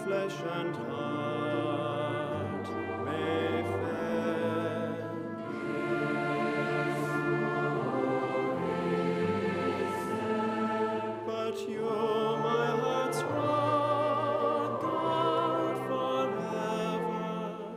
flesh and heart may fail. But you, my heart's rock, God forever.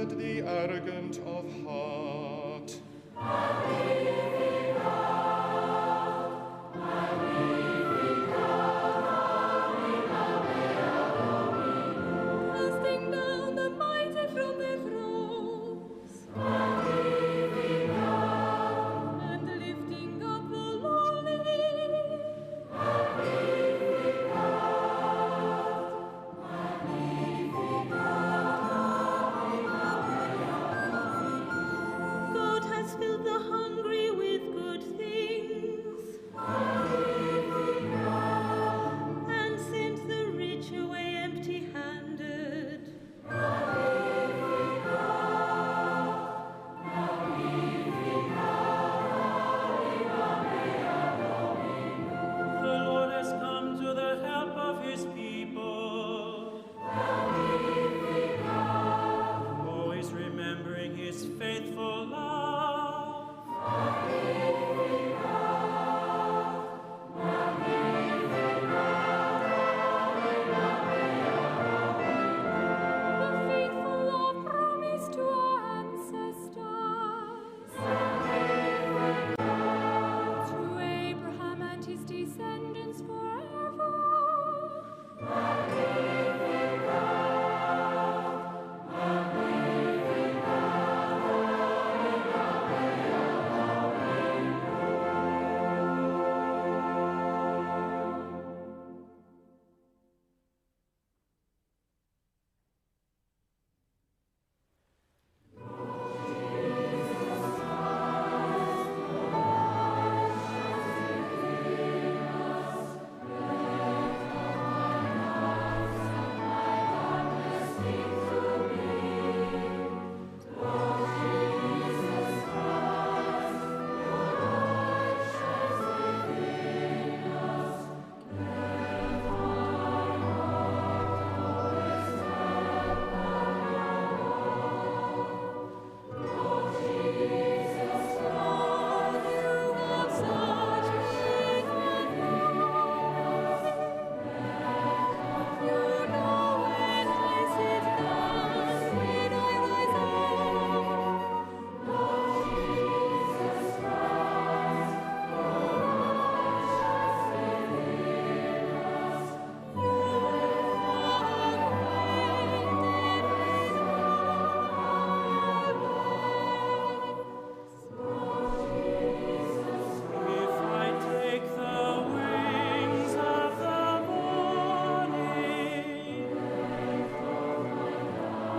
dread the arrogant of heart. Casting down the mighty from their thrones, and lifting up the lowly. God has filled the hungry with good things, and sent the rich away empty-handed. The Lord has come to the help of his people. Always remembering his faithful love. The faithful love promised to our ancestors, to Abraham and his descendants forever. If I take the wings of the morning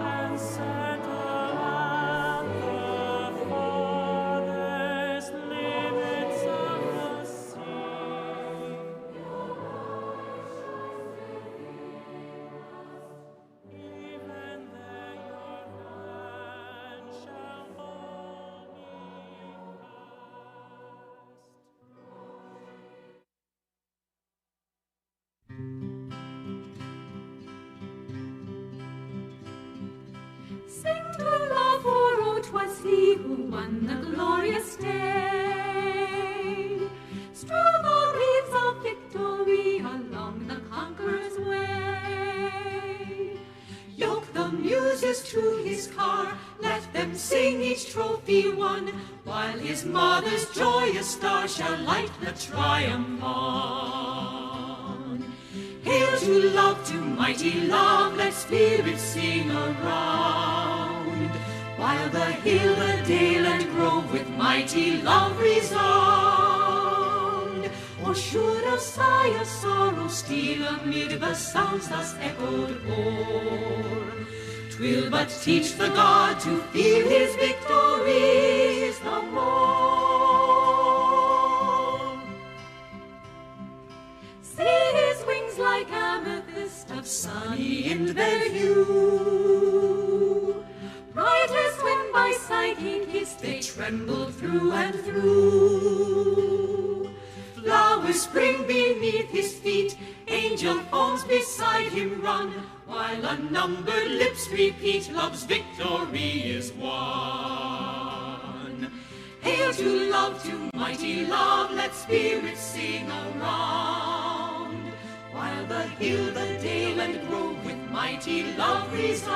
and settle at the farthest limits of the sea, even there your hand shall hold me fast. Sing to love, for oh, 'twas he who won the glorious day. Strew the leaves of victory along the conqueror's way. Yoke the muses to his car, let them sing each trophy won, while his mother's joyous star shall light the triumph on. Hail to love, to mighty love, let spirits sing around, while the hill, the dale, and grove with mighty love resound. Or should a sigh of sorrow steal amid the sounds thus echoed o'er, 'twill but teach the God to feel his victories the more. See his wings like amethyst of sunny in their hue, bright as when by sight he kissed they tremble through and through. Flowers spring beneath his feet, angel forms beside him run, while unnumbered lips repeat love's victory is won. Hail to love, to mighty love, let spirits sing around, while the hill, the dale, and grove with mighty love resound.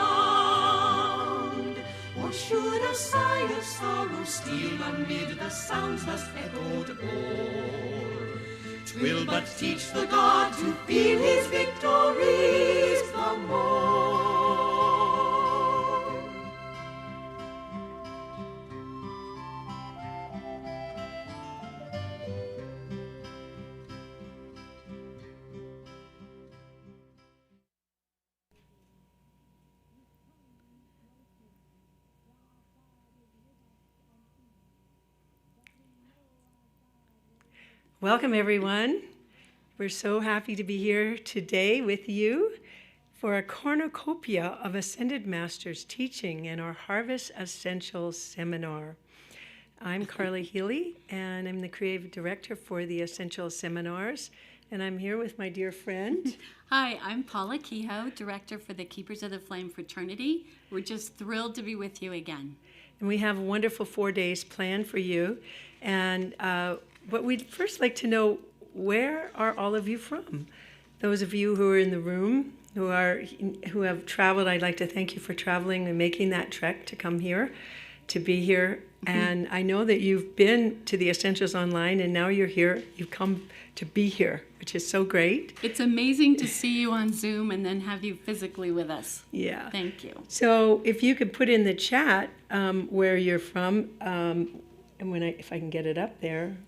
Nor should a sigh of sorrow steal amid the sounds thus echoed o'er. 'Twill but teach the God to feel his victories the more. Welcome, everyone. We're so happy to be here today with you for a Cornucopia of Ascended Masters teaching in our Harvest Essentials Seminar. I'm Carly Healy, and I'm the Creative Director for the Essentials Seminars, and I'm here with my dear friend. Hi, I'm Paula Kehoe, Director for the Keepers of the Flame Fraternity. We're just thrilled to be with you again. And we have a wonderful 4 days planned for you, and but we'd first like to know, where are all of you from? Those of you who are in the room, who have traveled, I'd like to thank you for traveling and making that trek to come here, to be here. Mm-hmm. And I know that you've been to the Essentials Online, and now you're here. You've come to be here, which is so great. It's amazing to see you on Zoom and then have you physically with us. Yeah. Thank you. So if you could put in the chat where you're from, and if I can get it up there.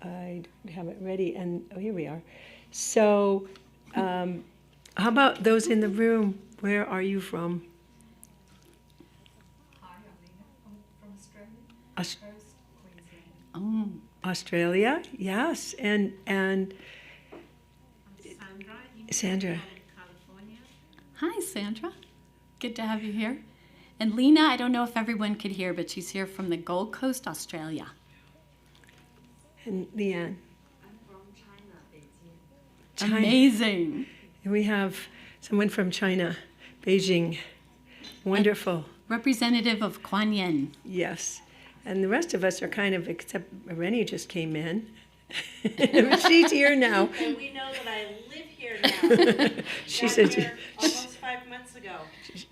I don't have it ready, and here we are. So, how about those in the room? Where are you from? Hi, I'm Lena from Australia. Oh, Australia, yes, and Sandra. Sandra. California. hi, Sandra. Good to have you here. And Lena, I don't know if everyone could hear, but she's here from the Gold Coast, Australia. And Leanne. I'm from China, Beijing. Amazing. And we have someone from China, Beijing. Wonderful. Representative of Kuan Yin. Yes. And the rest of us are kind of, except Rennie just came in. She's here now. And we know that I live here now. She Got said, here almost 5 months ago.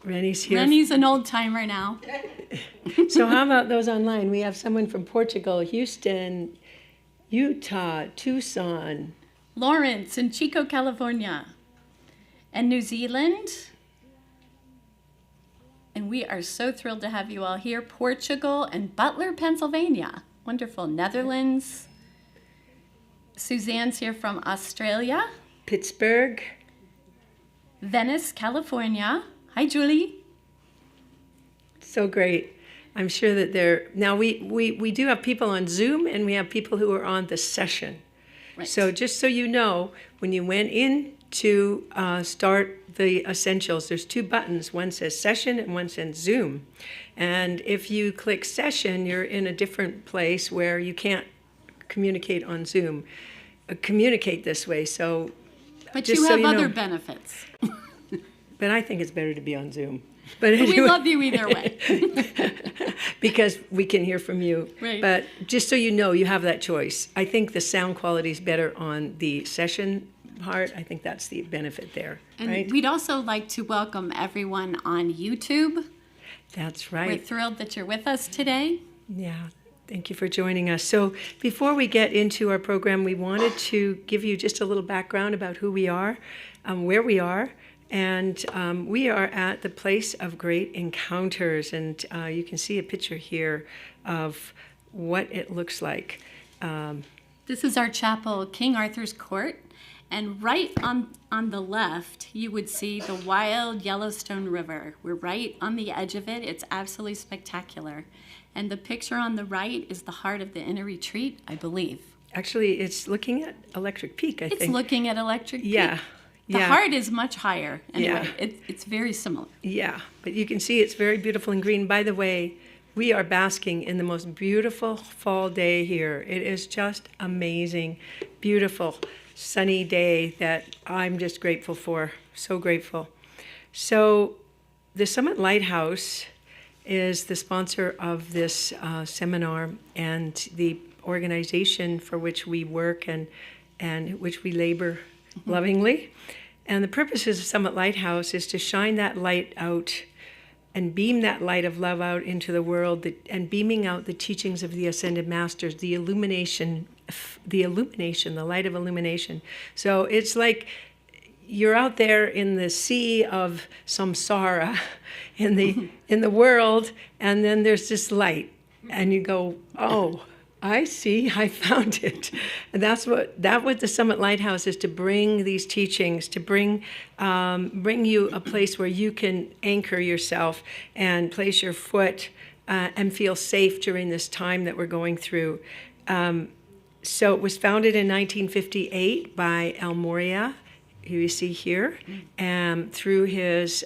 Rennie's here. Rennie's an old timer now. So how about those online? We have someone from Portugal, Houston, Utah, Tucson. Lawrence in Chico, California. And New Zealand. And we are so thrilled to have you all here. Portugal and Butler, Pennsylvania. Wonderful. Netherlands. Suzanne's here from Australia. Pittsburgh. Venice, California. Hi, Julie. So great. I'm sure that now we do have people on Zoom, and we have people who are on the session. Right. So just so you know, when you went in to start the Essentials, there's 2 buttons. One says Session and one says Zoom. And if you click Session, you're in a different place where you can't communicate on Zoom. Communicate this way. So, But just you so have other know. benefits. But I think it's better to be on Zoom. But We anyway. love you either way. Because we can hear from you. Right. But just so you know, you have that choice. I think the sound quality is better on the session part. I think that's the benefit there, And right? we'd also like to welcome everyone on YouTube. That's We're right. thrilled that you're with us today. Yeah. Thank you for joining us. So before we get into our program, we wanted to give you just a little background about who we are, where we are. And we are at the Place of Great Encounters, and you can see a picture here of what it looks like. This is our chapel, King Arthur's Court, and right on the left, you would see the wild Yellowstone River. We're right on the edge of it. It's absolutely spectacular. And the picture on the right is the heart of the inner retreat, I believe. Actually, it's looking at Electric Peak, I think. It's looking at Electric Peak. Yeah. The Yeah. heart is much higher. Anyway, Yeah. it's very similar. Yeah, but you can see it's very beautiful and green. By the way, we are basking in the most beautiful fall day here. It is just amazing, beautiful, sunny day that I'm just grateful for, so grateful. So the Summit Lighthouse is the sponsor of this seminar and the organization for which we work and which we labor lovingly. And the purpose of Summit Lighthouse is to shine that light out and beam that light of love out into the world, and beaming out the teachings of the Ascended Masters, the illumination, the light of illumination. So it's like you're out there in the sea of samsara, in the world, and then there's this light, and you go, oh, I see, I found it. And that's what the Summit Lighthouse is, to bring these teachings, to bring you a place where you can anchor yourself and place your foot and feel safe during this time that we're going through. So it was founded in 1958 by El Moria, who you see here, and through his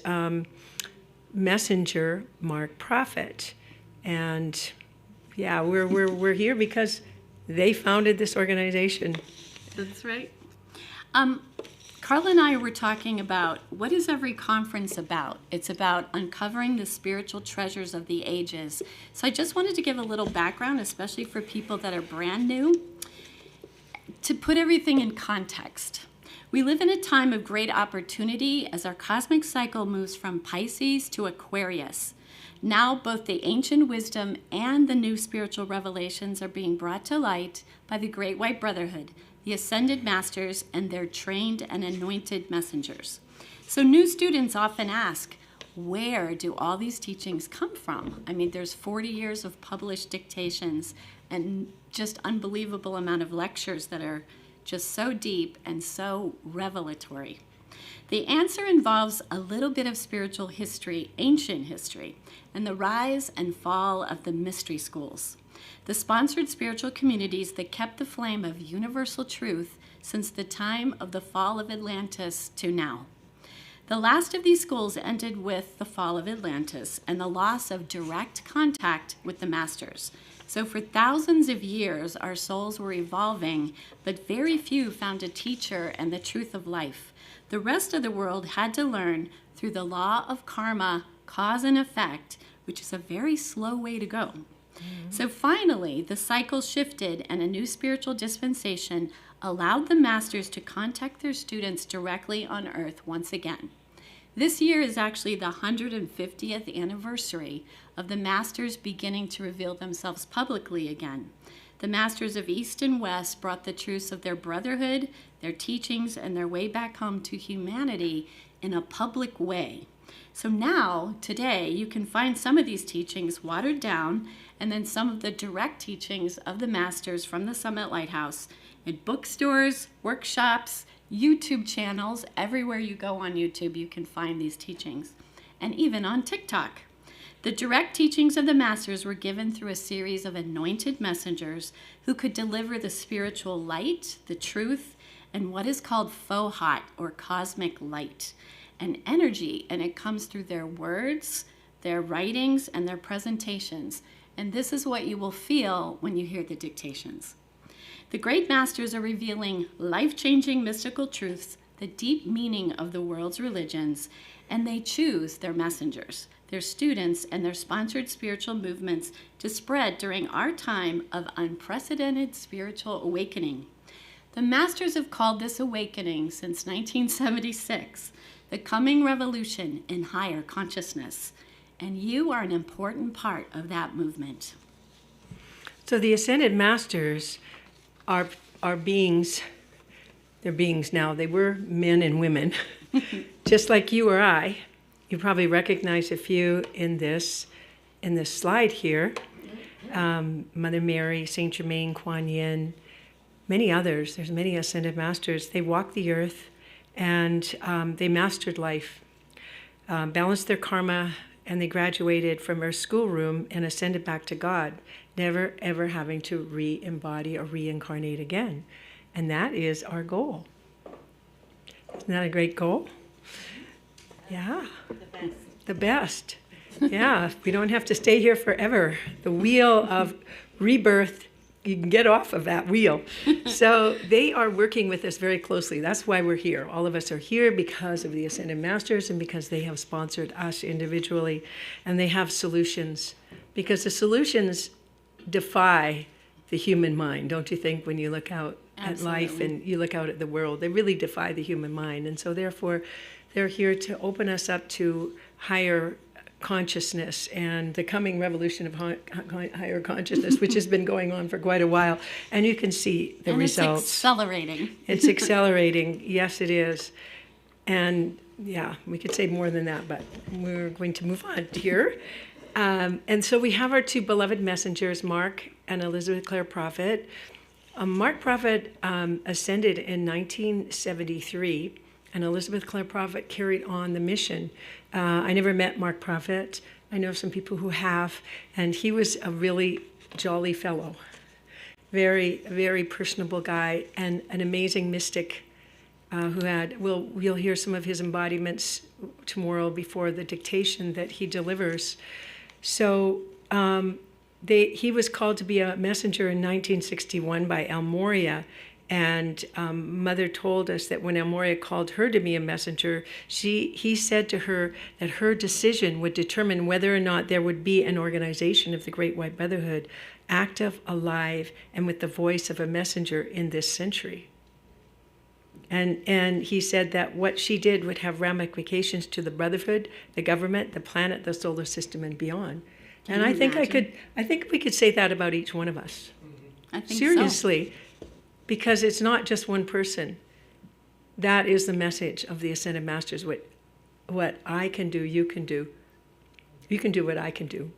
messenger, Mark Prophet. And yeah, we're here because they founded this organization. That's right. Carla and I were talking about, what is every conference about? It's about uncovering the spiritual treasures of the ages. So I just wanted to give a little background, especially for people that are brand new, to put everything in context. We live in a time of great opportunity as our cosmic cycle moves from Pisces to Aquarius. Now, both the ancient wisdom and the new spiritual revelations are being brought to light by the Great White Brotherhood, the Ascended Masters, and their trained and anointed messengers. So new students often ask, where do all these teachings come from? I mean, there's 40 years of published dictations and just unbelievable amount of lectures that are just so deep and so revelatory. The answer involves a little bit of spiritual history, ancient history, and the rise and fall of the mystery schools, the sponsored spiritual communities that kept the flame of universal truth since the time of the fall of Atlantis to now. The last of these schools ended with the fall of Atlantis and the loss of direct contact with the masters. So for thousands of years, our souls were evolving, but very few found a teacher and the truth of life. The rest of the world had to learn through the law of karma, cause and effect, which is a very slow way to go. So finally, the cycle shifted and a new spiritual dispensation allowed the masters to contact their students directly on Earth once again. This year is actually the 150th anniversary of the masters beginning to reveal themselves publicly again. The masters of East and West brought the truths of their brotherhood, their teachings, and their way back home to humanity in a public way. So now, today, you can find some of these teachings watered down, and then some of the direct teachings of the masters from the Summit Lighthouse in bookstores, workshops, YouTube channels. Everywhere you go on YouTube, you can find these teachings, and even on TikTok. The direct teachings of the masters were given through a series of anointed messengers who could deliver the spiritual light, the truth, and what is called fohat, or cosmic light, and energy, and it comes through their words, their writings, and their presentations. And this is what you will feel when you hear the dictations. The great masters are revealing life-changing mystical truths, the deep meaning of the world's religions, and they choose their messengers, their students, and their sponsored spiritual movements to spread during our time of unprecedented spiritual awakening. The masters have called this awakening since 1976, the coming revolution in higher consciousness, and you are an important part of that movement. So the Ascended Masters are beings. They're beings now. They were men and women, just like you or I. You probably recognize a few in this slide here. Mother Mary, Saint Germain, Kuan Yin, many others. There's many Ascended Masters. They walked the earth and they mastered life, balanced their karma, and they graduated from our schoolroom and ascended back to God, never ever having to re-embody or reincarnate again. And that is our goal. Isn't that a great goal? Yeah. The best. Yeah, we don't have to stay here forever. The wheel of rebirth, you can get off of that wheel. So they are working with us very closely. That's why we're here. All of us are here because of the Ascended Masters and because they have sponsored us individually, and they have solutions. Because the solutions defy the human mind, don't you think, when you look out at life and you look out at the world? They really defy the human mind. And so therefore, they're here to open us up to higher consciousness and the coming revolution of higher consciousness, which has been going on for quite a while. And you can see the results. It's accelerating. It's accelerating. Yes, it is. And yeah, we could say more than that, but we're going to move on here. And so we have our two beloved messengers, Mark and Elizabeth Clare Prophet. Mark Prophet ascended in 1973, and Elizabeth Clare Prophet carried on the mission. I never met Mark Prophet. I know some people who have, and he was a really jolly fellow. Very, very personable guy, and an amazing mystic who had, we'll hear some of his embodiments tomorrow before the dictation that he delivers. So he was called to be a messenger in 1961 by Almoria, and Mother told us that when Almoria called her to be a messenger, he said to her that her decision would determine whether or not there would be an organization of the Great White Brotherhood, active, alive, and with the voice of a messenger in this century. And he said that what she did would have ramifications to the Brotherhood, the government, the planet, the solar system, and beyond. And I think we could say that about each one of us. I think seriously, because it's not just one person. That is the message of the Ascended Masters. What I can do, you can do. You can do what I can do.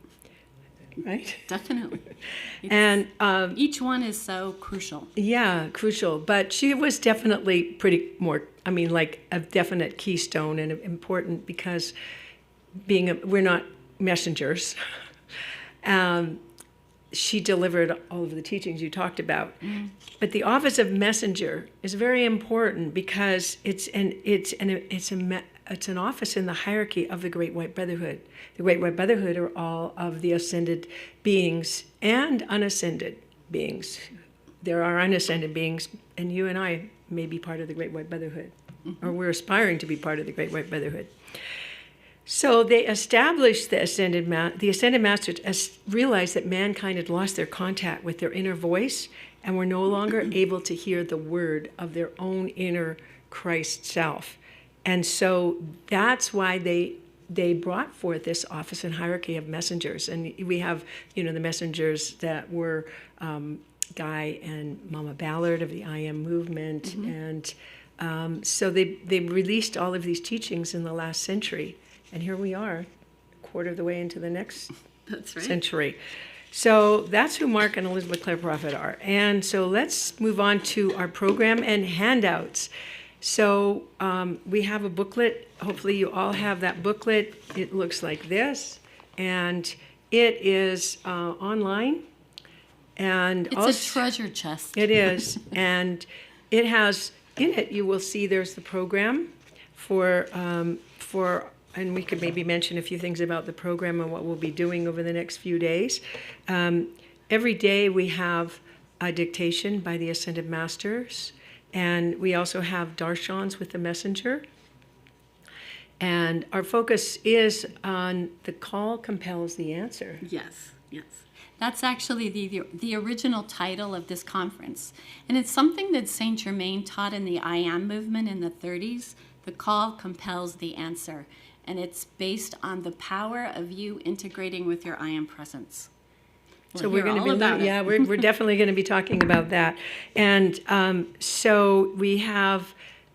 Right? Definitely. And each one is so crucial. Yeah, crucial. But she was definitely like a definite keystone and important because we're not messengers. She delivered all of the teachings you talked about. Mm. But the office of messenger is very important because it's an office in the hierarchy of the Great White Brotherhood. The Great White Brotherhood are all of the ascended beings and unascended beings. There are unascended beings, and you and I may be part of the Great White Brotherhood, or we're aspiring to be part of the Great White Brotherhood. So they established the Ascended Masters realized that mankind had lost their contact with their inner voice and were no longer able to hear the word of their own inner Christ self. And so that's why they brought forth this office and hierarchy of messengers. And we have, the messengers that were Guy and Mama Ballard of the I Am movement. Mm-hmm. And so they released all of these teachings in the last century. And here we are, a quarter of the way into the next century. So that's who Mark and Elizabeth Clare Prophet are. And so let's move on to our program and handouts. So we have a booklet. Hopefully you all have that booklet. It looks like this. And it is online. And it's a treasure chest. It is. And it has, in it, you will see there's the program for and we could maybe mention a few things about the program and what we'll be doing over the next few days. Every day we have a dictation by the Ascended Masters, and we also have darshans with the messenger. And our focus is on the Call Compels the Answer. Yes. That's actually the original title of this conference. And it's something that Saint Germain taught in the I Am movement in the 30s. The Call Compels the Answer. And it's based on the power of you integrating with your I Am presence. So we're going to be, we're definitely going to be talking about that. And so we have,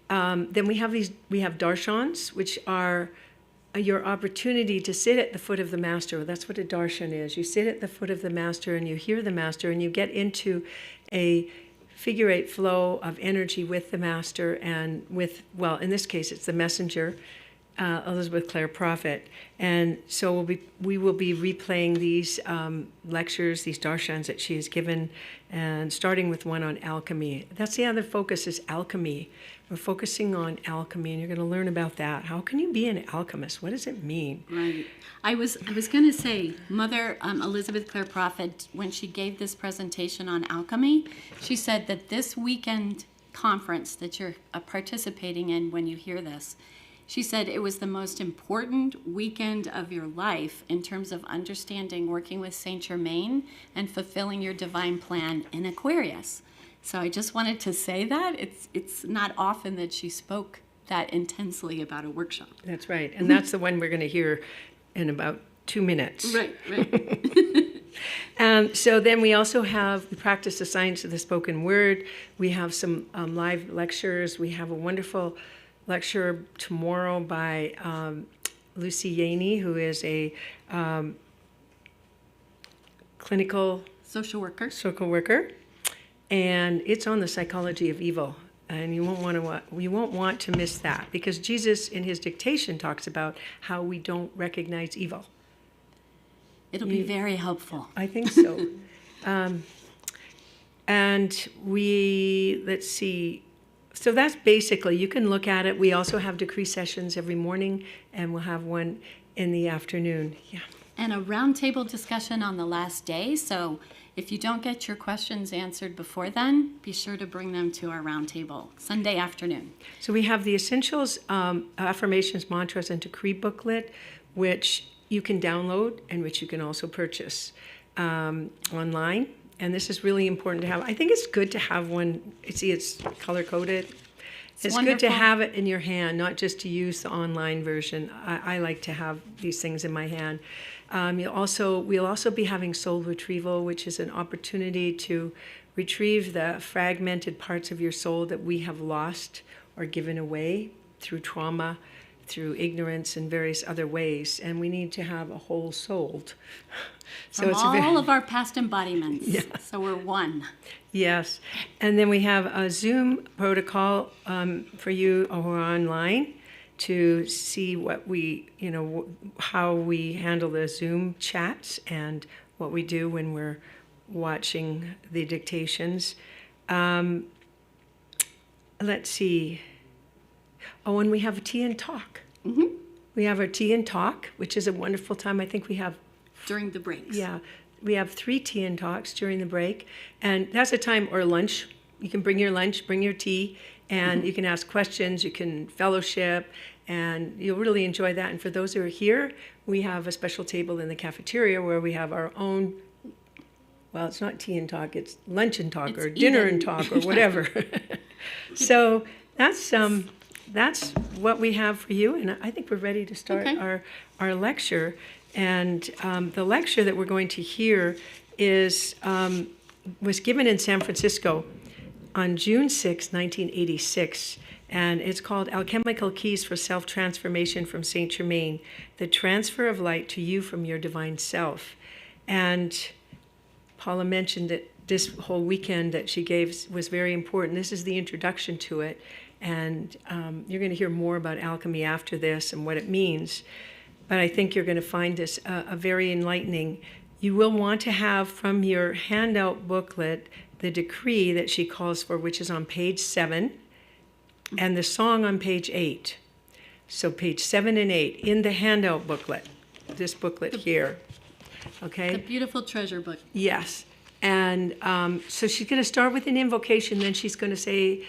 then we have darshans, which are your opportunity to sit at the foot of the master. That's what a darshan is. You sit at the foot of the master and you hear the master and you get into a figure eight flow of energy with the master and with, in this case, it's the messenger, Elizabeth Clare Prophet. And so we will be replaying these lectures, these darshans that she has given, and starting with one on alchemy. That's the other focus, is alchemy. We're focusing on alchemy, and you're going to learn about that. How can you be an alchemist? What does it mean? Right. I was going to say, Mother Elizabeth Clare Prophet, when she gave this presentation on alchemy, she said that this weekend conference that you're participating in when you hear this, she said it was the most important weekend of your life in terms of understanding working with Saint Germain and fulfilling your divine plan in Aquarius. So I just wanted to say that. It's not often that she spoke that intensely about a workshop. That's right. And that's the one we're going to hear in about 2 minutes. Right, right. And so then we also we practice the science of the spoken word. We have some live lectures. We have a wonderful lecture tomorrow by Lucy Yaney, who is a clinical Social worker. social worker, and it's on the psychology of evil. And you won't want to miss that, because Jesus in his dictation talks about how we don't recognize evil. It'll be very helpful. I think so. And let's see. So that's basically, you can look at it. We also have decree sessions every morning, and we'll have one in the afternoon. Yeah. And a roundtable discussion on the last day. So if you don't get your questions answered before then, be sure to bring them to our roundtable Sunday afternoon. So we have the Essentials, Affirmations, Mantras, and Decree booklet, which you can download and which you can also purchase online. And this is really important to have. I think it's good to have one. See, it's color-coded. It's good to have it in your hand, not just to use the online version. I like to have these things in my hand. We'll also be having soul retrieval, which is an opportunity to retrieve the fragmented parts of your soul that we have lost or given away through trauma, through ignorance, and various other ways. And we need to have a whole soul. From all of our past embodiments. Yeah. So we're one. Yes. And then we have a Zoom protocol for you who are online to see how we handle the Zoom chats and what we do when we're watching the dictations. Let's see. Oh, and we have a tea and talk. Mm-hmm. We have our tea and talk, which is a wonderful time. I think we have During the breaks. Yeah, we have 3 tea and talks during the break, and that's a time, or lunch. You can bring your lunch, bring your tea, and you can ask questions, you can fellowship, and you'll really enjoy that. And for those who are here, we have a special table in the cafeteria where we have our own, well, it's not tea and talk, it's lunch and talk, or dinner and talk, or whatever. So that's what we have for you, and I think we're ready to start our lecture. And the lecture that we're going to hear was given in San Francisco on June 6, 1986, and it's called Alchemical Keys for Self-Transformation from Saint Germain, the transfer of light to you from your divine self. And Paula mentioned that this whole weekend that she gave was very important. This is the introduction to it, and you're going to hear more about alchemy after this and what it means. But I think you're going to find this a very enlightening. You will want to have from your handout booklet the decree that she calls for, which is on page 7, and the song on page 8. So page 7 and 8 in the handout booklet, this booklet here. Okay? The beautiful treasure book. Yes. And so she's going to start with an invocation, then she's going to say